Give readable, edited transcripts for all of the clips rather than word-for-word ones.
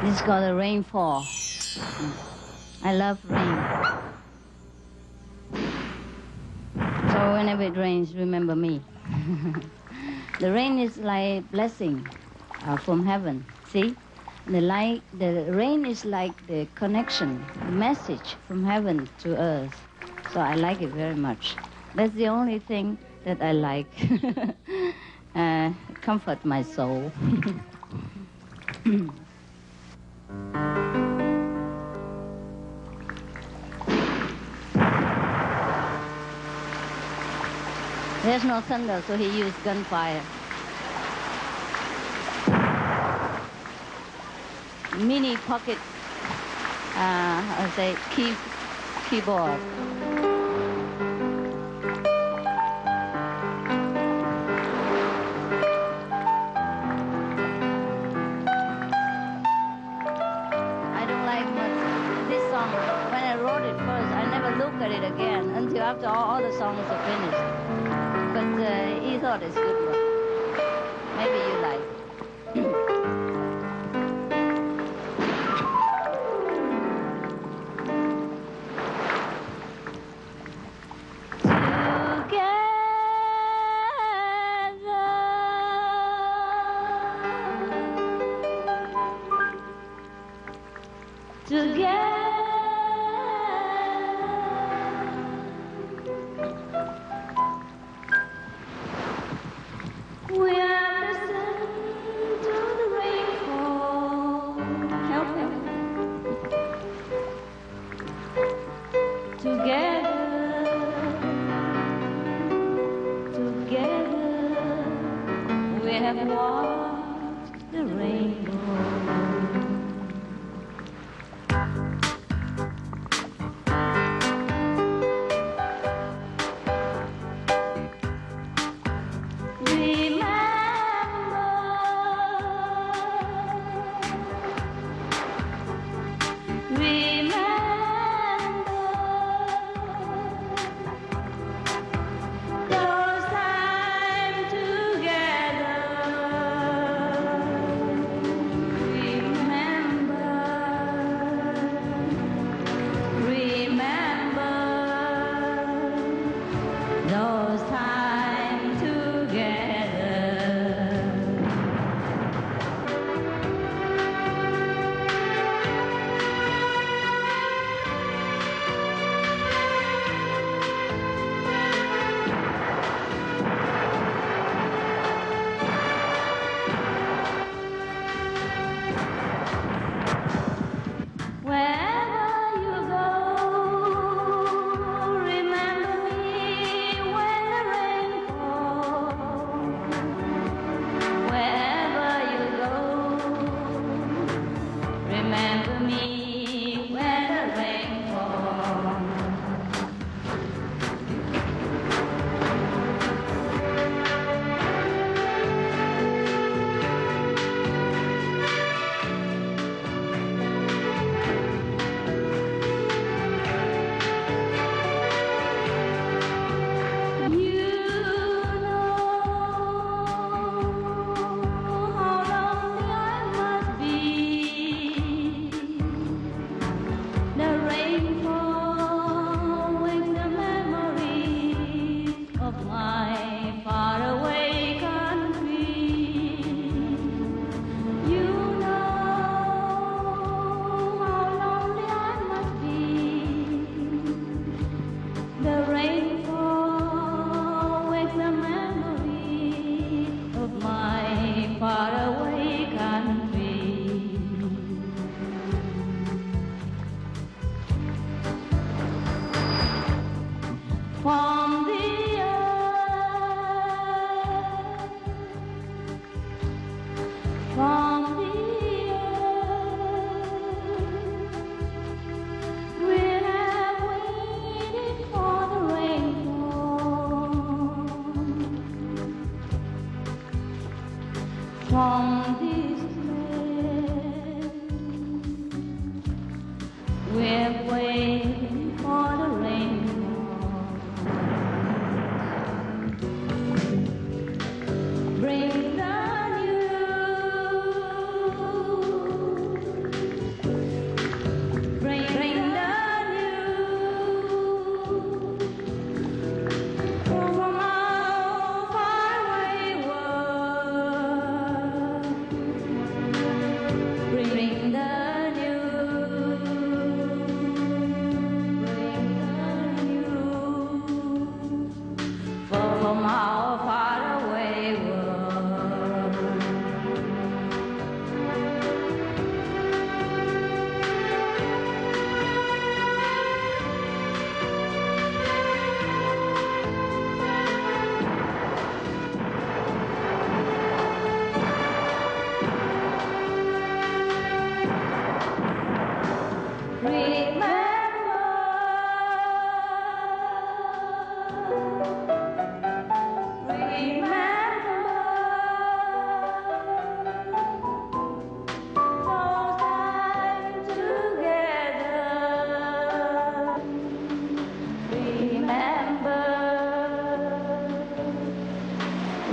This is called a rainfall. I love rain. So whenever it rains, remember me. The rain is like blessing from heaven. See? The rain is like the connection, the message from heaven to earth. So I like it very much. That's the only thing that I like. Comfort my soul. There's no thunder, so he used gunfire. Mini pocket, I say keyboard. I don't like much this song. When I wrote it first, I never looked at it again until after all the songs are finished. But he thought it's good one. Maybe you like it.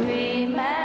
Remember